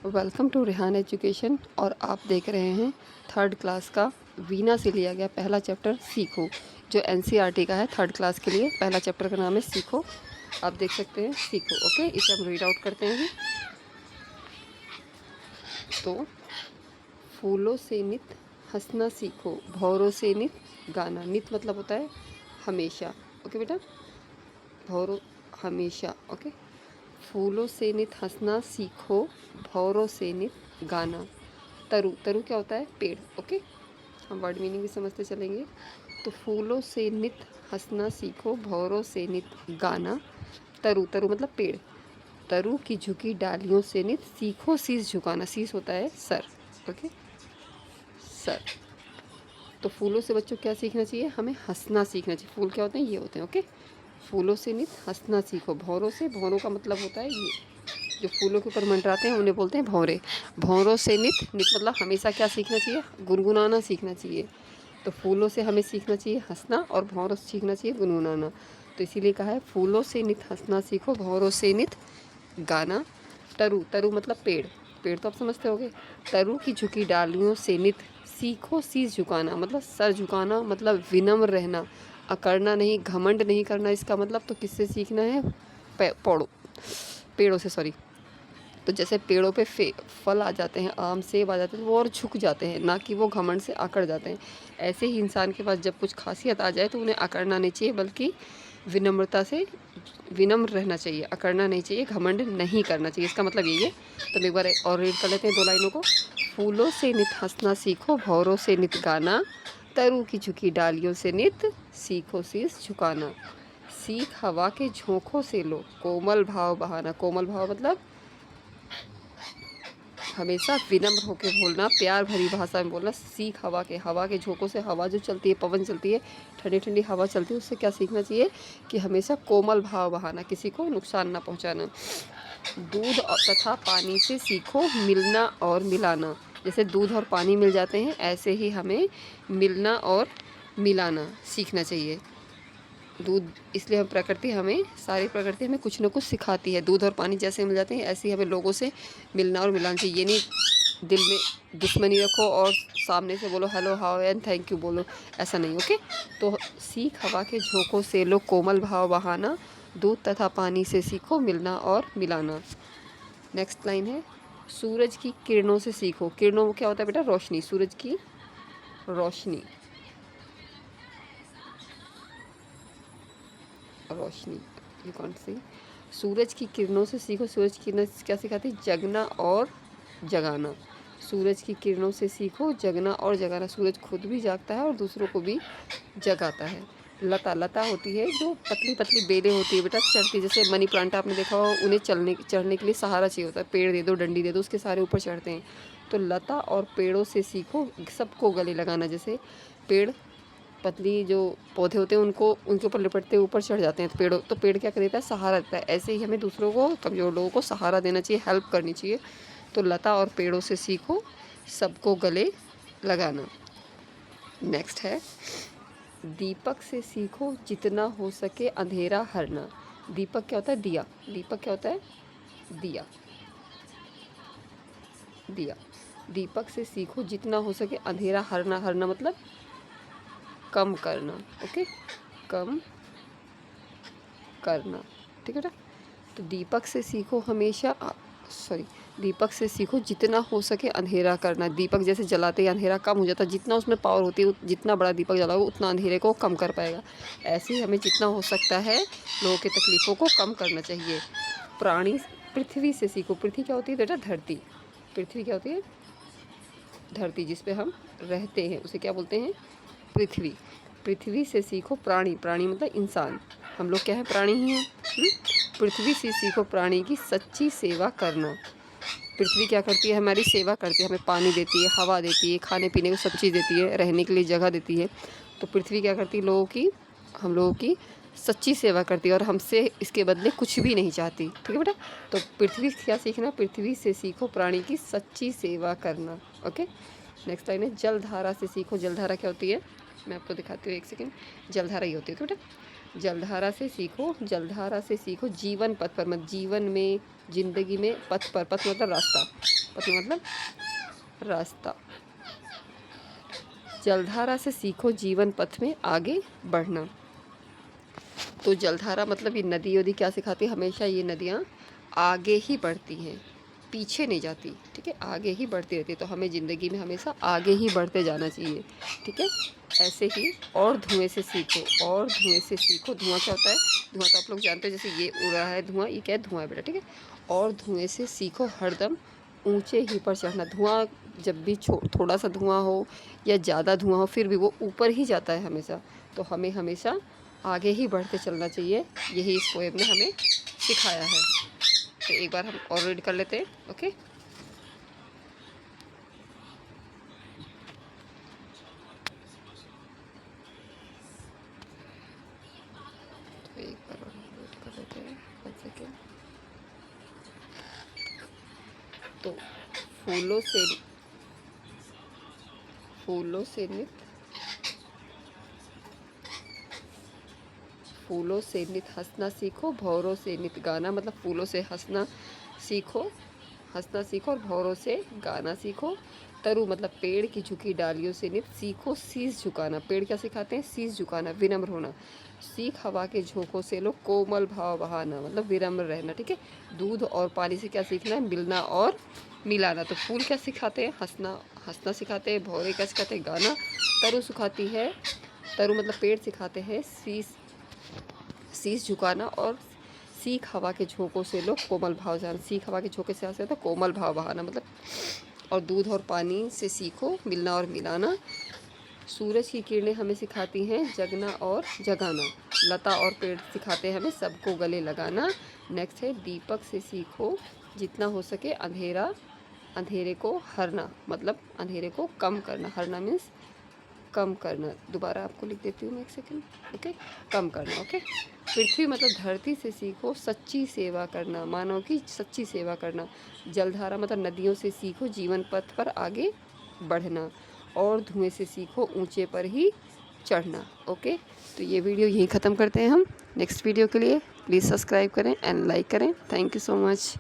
Welcome to Rehan education. और आप देख रहे हैं थर्ड क्लास का वीणा से लिया गया पहला चैप्टर सीखो, जो एनसीईआरटी का है। थर्ड क्लास के लिए पहला चैप्टर का नाम है सीखो। आप देख सकते हैं सीखो। ओके, इसे हम रीड आउट करते हैं। तो फूलों से नित हंसना सीखो, भौरों से नित गाना। नित मतलब होता है हमेशा। ओके बेटा, भौरों हमेशा। ओके, फूलों से नित हंसना सीखो, भौरों से नित गाना। तरु, तरु क्या होता है? पेड़। ओके, हम वर्ड मीनिंग भी समझते चलेंगे। तो फूलों से नित हंसना सीखो, भौरों से नित गाना। तरु, तरु मतलब पेड़। तरु की झुकी डालियों से नित सीखो शीश झुकाना। शीश होता है सर। Okay, sir. तो फूलों से बच्चों क्या सीखना चाहिए? हमें हंसना सीखना चाहिए। फूल क्या होते हैं? ये होते हैं। ओके, फूलों से नित हंसना सीखो। भौरों से, भौरों का मतलब होता है ये जो फूलों के ऊपर मंडराते हैं उन्हें बोलते हैं भौरे। भौरों से नित, नित मतलब हमेशा क्या सीखना चाहिए? गुनगुनाना सीखना चाहिए। तो फूलों से हमें सीखना चाहिए हंसना और भौरों से सीखना चाहिए गुनगुनाना। तो इसीलिए कहा है फूलों से नित हंसना सीखो, भौरों से नित गाना। तरु, तरु मतलब पेड़। पेड़ तो आप समझते होंगे। तरु की झुकी डालियों से नित सीखो शीश झुकाना, मतलब सर झुकाना, मतलब विनम्र रहना, अकड़ना नहीं, घमंड नहीं करना। इसका मतलब तो किससे सीखना है? पेड़ों से, सॉरी। तो जैसे पेड़ों पे फल आ जाते हैं, आम सेब आ जाते हैं, तो वो और झुक जाते हैं, ना कि वो घमंड से अकड़ जाते हैं। ऐसे ही इंसान के पास जब कुछ खासियत आ जाए तो उन्हें अकड़ना नहीं चाहिए, बल्कि विनम्रता से विनम्र रहना चाहिए। अकड़ना नहीं चाहिए, घमंड नहीं करना चाहिए। इसका मतलब यही है। तो एक बार और रीड कर लेते हैं 2 लाइनों को। फूलों से नित हंसना सीखो, भौरों से नित गाना। तरु की झुकी डालियों से नित सीखो शीश झुकाना। सीख हवा के झोंकों से लो, कोमल भाव बहाना। कोमल भाव मतलब हमेशा विनम्र होकर बोलना, प्यार भरी भाषा में बोलना। सीख हवा के झोंकों से, हवा जो चलती है, पवन चलती है, ठंडी ठंडी हवा चलती है, उससे क्या सीखना चाहिए? कि हमेशा कोमल भाव बहाना, किसी को नुकसान ना पहुंचाना। दूध तथा पानी से सीखो मिलना और मिलाना। जैसे दूध और पानी मिल जाते हैं, ऐसे ही हमें मिलना और मिलाना सीखना चाहिए। दूध, इसलिए हम प्रकृति हमें, सारी प्रकृति हमें कुछ ना कुछ सिखाती है। दूध और पानी जैसे मिल जाते हैं, ऐसे ही हमें लोगों से मिलना और मिलाना चाहिए। ये नहीं दिल में दुश्मनी रखो और सामने से बोलो hello how and thank you बोलो, ऐसा नहीं। ओके, तो सीख हवा के झोंकों से लो, कोमल भाव बहाना। दूध तथा पानी से सीखो मिलना और मिलाना। नेक्स्ट लाइन है सूरज की किरणों से सीखो। किरणों क्या होता है बेटा? रोशनी। सूरज की रोशनी, रोशनी, यू कौन सी? सूरज की किरणों से सीखो। सूरज की किरणें क्या सिखाती? जगना और जगाना। सूरज की किरणों से सीखो जगना और जगाना। सूरज खुद भी जागता है और दूसरों को भी जगाता है। लता, लता होती है जो पतली पतली बेलें होती है बेटा, चढ़ती। जैसे मनी प्लांट आपने देखा हो, उन्हें चढ़ने के लिए सहारा चाहिए होता है। पेड़ दे दो, डंडी दे दो, उसके सारे ऊपर चढ़ते हैं। तो लता और पेड़ों से सीखो सबको गले लगाना। जैसे पेड़ पतली जो पौधे होते हैं उनको उनके ऊपर लिपटते ऊपर चढ़ जाते हैं, तो पेड़ क्या कर देता है? सहारा देता है। ऐसे ही हमें दूसरों को, कमज़ोर लोगों को सहारा देना चाहिए, हेल्प करनी चाहिए। तो लता और पेड़ों से सीखो सबको गले लगाना। नेक्स्ट है दीपक से सीखो जितना हो सके अंधेरा हरना। दीपक क्या होता है? दिया। दीपक क्या होता है? दिया, दिया। दीपक से सीखो जितना हो सके अंधेरा हरना। हरना मतलब कम करना। ओके, कम करना। ठीक है बेटा। तो दीपक से सीखो हमेशा, सॉरी, दीपक से सीखो जितना हो सके अंधेरा करना। दीपक जैसे जलाते ही अंधेरा कम हो जाता है, जितना उसमें पावर होती है, जितना बड़ा दीपक जलाओगे उतना अंधेरे को कम कर पाएगा। ऐसे ही हमें जितना हो सकता है लोगों की तकलीफ़ों को कम करना चाहिए। प्राणी, पृथ्वी से सीखो। पृथ्वी क्या होती है बेटा? धरती। पृथ्वी क्या होती है? धरती, जिस पे हम रहते हैं उसे क्या बोलते हैं? पृथ्वी। पृथ्वी से सीखो प्राणी। प्राणी मतलब इंसान, हम लोग क्या है? प्राणी ही हैं। पृथ्वी से सीखो प्राणी की सच्ची सेवा करना। पृथ्वी क्या करती है? हमारी सेवा करती है, हमें पानी देती है, हवा देती है, खाने पीने को सब चीज़ देती है, रहने के लिए जगह देती है। तो पृथ्वी क्या करती है? लोगों की, हम लोगों की सच्ची सेवा करती है और हमसे इसके बदले कुछ भी नहीं चाहती। ठीक है बेटा। तो पृथ्वी क्या सीखना? पृथ्वी से सीखो प्राणी की सच्ची सेवा करना। ओके, नेक्स्ट लाइन है जलधारा से सीखो। जलधारा क्या होती है? मैं आपको दिखाती हूँ, एक सेकेंड। जलधारा ये होती है। तो बेटा जलधारा से सीखो, जलधारा से सीखो, जीवन पथ पर मत, जीवन में, जिंदगी में, पथ पर, पथ मतलब रास्ता, पथ मतलब रास्ता। जलधारा से सीखो जीवन पथ में आगे बढ़ना। तो जलधारा मतलब ये नदी वदी क्या सिखाती है, हमेशा ये नदियाँ आगे ही बढ़ती हैं, पीछे नहीं जाती, ठीक है, आगे ही बढ़ती रहती है। तो हमें ज़िंदगी में हमेशा आगे ही बढ़ते जाना चाहिए, ठीक है। ऐसे ही और धुएं से सीखो, और धुएं से सीखो। धुआं क्या होता है, धुआं तो आप लोग जानते हैं, जैसे ये उड़ रहा है धुआं, ये क्या है, धुआं है बेटा, ठीक है। और धुएं से सीखो हरदम ऊंचे ही पर चढ़ना। धुआं जब भी थोड़ा सा धुआं हो या ज़्यादा धुआं हो, फिर भी वो ऊपर ही जाता है हमेशा। तो हमें हमेशा आगे ही बढ़ते चलना चाहिए, यही इस पोएम ने हमें सिखाया है। तो एक बार हम और रीड कर लेते हैं, ओके। तो एक बार और रीड कर लेते हैं, 1 सेकेंड। तो फूलों से नित हंसना सीखो, भौरों से नित गाना, मतलब फूलों से हंसना सीखो, और भौरों से गाना सीखो। तरु मतलब पेड़ की झुकी डालियों से नित सीखो शीश झुकाना। पेड़ क्या सिखाते हैं, शीश झुकाना, विनम्र होना। सीख हवा के झोंकों से लो कोमल भाव बहाना, मतलब विनम्र रहना, ठीक है। दूध और पानी से क्या सीखना है, मिलना और मिलाना। तो फूल क्या सिखाते हैं, हंसना सिखाते हैं। भौरे क्या सिखाते हैं, गाना। तरु सिखाती है, तरु मतलब पेड़ सिखाते हैं शीश झुकाना, और सीख हवा के झोंकों से लो कोमल भाव जाना। सीख हवा के झोंके से आता है तो कोमल भाव बहाना, मतलब। और दूध और पानी से सीखो मिलना और मिलाना। सूरज की किरणें हमें सिखाती हैं जगना और जगाना। लता और पेड़ सिखाते हैं हमें सबको गले लगाना। नेक्स्ट है दीपक से सीखो जितना हो सके अंधेरे को हरना, मतलब अंधेरे को कम करना। हरना मीन्स कम करना। दोबारा आपको लिख देती हूँ मैं, 1 सेकेंड, ओके। कम करना, ओके। पृथ्वी मतलब धरती से सीखो सच्ची सेवा करना, मानव की सच्ची सेवा करना। जलधारा मतलब नदियों से सीखो जीवन पथ पर आगे बढ़ना। और धुएं से सीखो ऊंचे पर ही चढ़ना, ओके। तो ये वीडियो यहीं ख़त्म करते हैं हम। नेक्स्ट वीडियो के लिए प्लीज़ सब्सक्राइब करें एंड लाइक करें। Thank you so much.